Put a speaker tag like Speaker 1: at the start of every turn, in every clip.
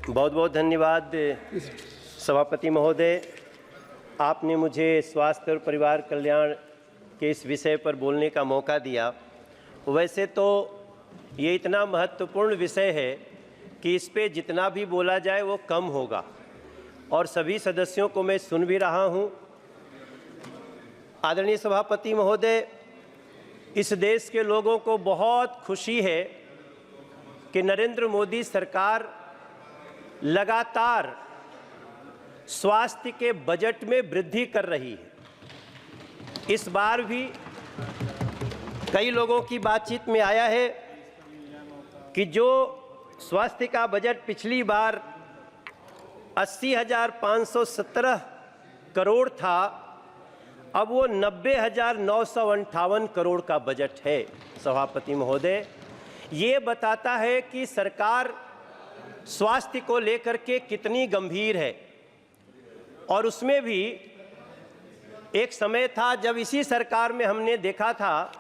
Speaker 1: बहुत बहुत धन्यवाद सभापति महोदय। आपने मुझे स्वास्थ्य और परिवार कल्याण के इस विषय पर बोलने का मौका दिया। वैसे तो ये इतना महत्वपूर्ण विषय है कि इस पे जितना भी बोला जाए वो कम होगा, और सभी सदस्यों को मैं सुन भी रहा हूँ। आदरणीय सभापति महोदय, इस देश के लोगों को बहुत खुशी है कि नरेंद्र मोदी सरकार लगातार स्वास्थ्य के बजट में वृद्धि कर रही है। इस बार भी कई लोगों की बातचीत में आया है कि जो स्वास्थ्य का बजट पिछली बार 80,517 करोड़ था, अब वो 90,958 करोड़ का बजट है। सभापति महोदय, ये बताता है कि सरकार स्वास्थ्य को लेकर के कितनी गंभीर है। और उसमें भी एक समय था जब इसी सरकार में हमने देखा था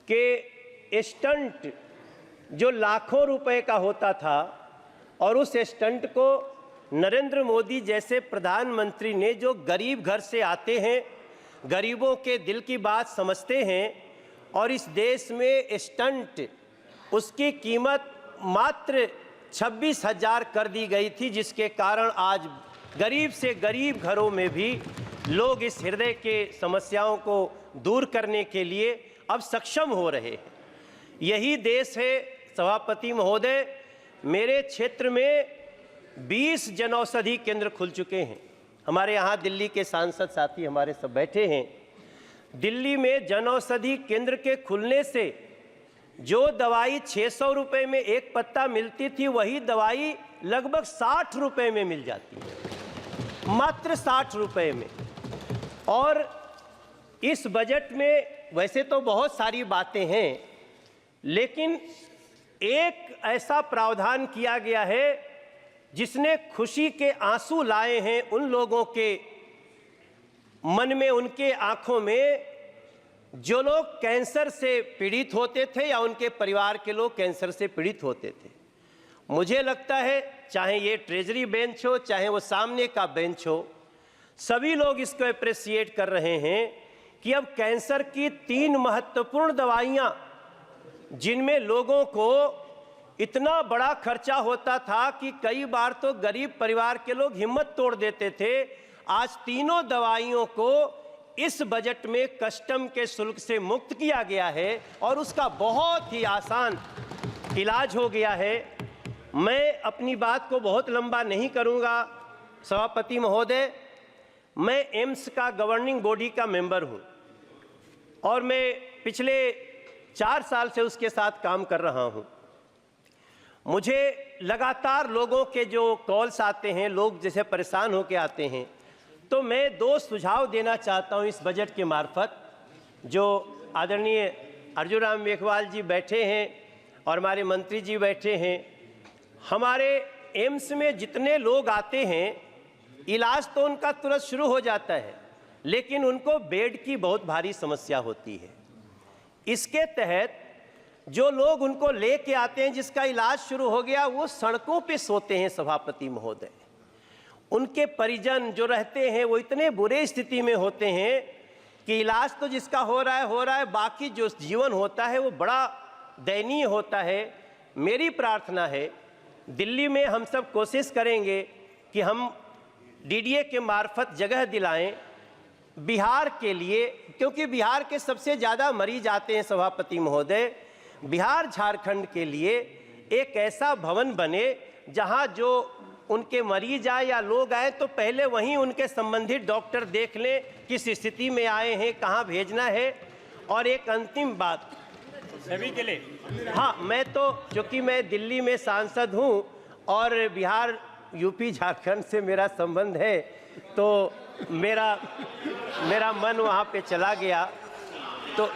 Speaker 1: कि स्टंट जो लाखों रुपए का होता था, और उस स्टंट को नरेंद्र मोदी जैसे प्रधानमंत्री ने, जो गरीब घर से आते हैं, गरीबों के दिल की बात समझते हैं, और इस देश में स्टंट उसकी कीमत मात्र 26,000 कर दी गई थी, जिसके कारण आज गरीब से गरीब घरों में भी लोग इस हृदय के समस्याओं को दूर करने के लिए अब सक्षम हो रहे हैं। यही देश है सभापति महोदय। मेरे क्षेत्र में 20 जनौषधि केंद्र खुल चुके हैं। हमारे यहाँ दिल्ली के सांसद साथी हमारे सब बैठे हैं। दिल्ली में जनौषधि केंद्र के खुलने से जो दवाई 600 रुपये में एक पत्ता मिलती थी, वही दवाई लगभग 60 रुपये में मिल जाती है, मात्र 60 रुपये में। और इस बजट में वैसे तो बहुत सारी बातें हैं, लेकिन एक ऐसा प्रावधान किया गया है जिसने खुशी के आंसू लाए हैं उन लोगों के मन में, उनके आंखों में, जो लोग कैंसर से पीड़ित होते थे या उनके परिवार के लोग कैंसर से पीड़ित होते थे। मुझे लगता है चाहे ये ट्रेजरी बेंच हो, चाहे वो सामने का बेंच हो, सभी लोग इसको अप्रिशिएट कर रहे हैं कि अब कैंसर की 3 महत्वपूर्ण दवाइयाँ, जिनमें लोगों को इतना बड़ा खर्चा होता था कि कई बार तो गरीब परिवार के लोग हिम्मत तोड़ देते थे, आज तीनों दवाइयों को इस बजट में कस्टम के शुल्क से मुक्त किया गया है और उसका बहुत ही आसान इलाज हो गया है। मैं अपनी बात को बहुत लंबा नहीं करूंगा सभापति महोदय। मैं एम्स का गवर्निंग बॉडी का मेंबर हूं और मैं पिछले 4 साल से उसके साथ काम कर रहा हूं। मुझे लगातार लोगों के जो कॉल्स आते हैं, लोग जैसे परेशान होकर आते हैं, तो मैं 2 सुझाव देना चाहता हूं इस बजट के मार्फत। जो आदरणीय अर्जुन राम मेघवाल जी बैठे हैं और हमारे मंत्री जी बैठे हैं, हमारे एम्स में जितने लोग आते हैं, इलाज तो उनका तुरंत शुरू हो जाता है, लेकिन उनको बेड की बहुत भारी समस्या होती है। इसके तहत जो लोग उनको लेके आते हैं, जिसका इलाज शुरू हो गया, वो सड़कों पे सोते हैं सभापति महोदय। उनके परिजन जो रहते हैं वो इतने बुरे स्थिति में होते हैं कि इलाज तो जिसका हो रहा है, बाकी जो जीवन होता है वो बड़ा दयनीय होता है। मेरी प्रार्थना है, दिल्ली में हम सब कोशिश करेंगे कि हम डीडीए के मार्फत जगह दिलाएं बिहार के लिए, क्योंकि बिहार के सबसे ज़्यादा मरीज आते हैं सभापति महोदय। बिहार झारखंड के लिए एक ऐसा भवन बने जहां जो उनके मरीज आए या लोग आए तो पहले वहीं उनके संबंधित डॉक्टर देख लें किस स्थिति में आए हैं, कहां भेजना है। और एक अंतिम बात
Speaker 2: सभी के लिए,
Speaker 1: हाँ, मैं तो क्योंकि मैं दिल्ली में सांसद हूं और बिहार यूपी झारखंड से मेरा संबंध है, तो मेरा मन वहां पे चला गया। तो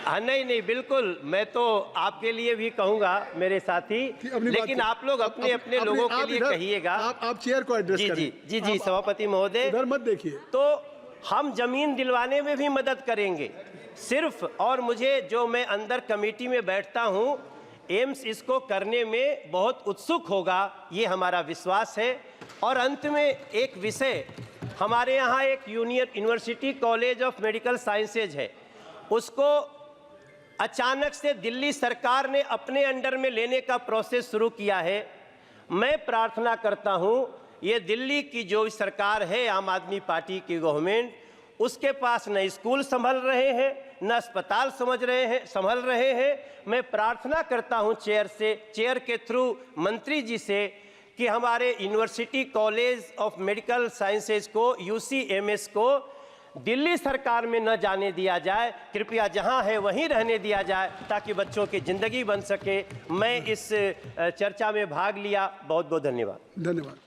Speaker 1: हाँ, नहीं बिल्कुल, मैं तो आपके लिए भी कहूंगा मेरे साथी, लेकिन आप लोग अपने अपने लोगों के लिए कहिएगा।
Speaker 3: आप चेयर को एड्रेस करें।
Speaker 1: जी सभापति महोदय,
Speaker 3: इधर मत देखिए।
Speaker 1: तो हम जमीन दिलवाने में भी मदद करेंगे सिर्फ, और मुझे जो मैं अंदर कमेटी में बैठता हूं, एम्स इसको करने में बहुत उत्सुक होगा, ये हमारा विश्वास है। और अंत में एक विषय, हमारे यहाँ एक university college of medical sciences है, उसको अचानक से दिल्ली सरकार ने अपने अंडर में लेने का प्रोसेस शुरू किया है। मैं प्रार्थना करता हूँ, ये दिल्ली की जो सरकार है, आम आदमी पार्टी की गवर्नमेंट, उसके पास न स्कूल संभल रहे हैं, न अस्पताल संभल रहे हैं। मैं प्रार्थना करता हूं चेयर के थ्रू मंत्री जी से कि हमारे university college of medical sciences को, UCMS को दिल्ली सरकार में न जाने दिया जाए, कृपया जहां है वहीं रहने दिया जाए ताकि बच्चों की ज़िंदगी बन सके। मैं इस चर्चा में भाग लिया, बहुत बहुत धन्यवाद।
Speaker 3: धन्यवाद।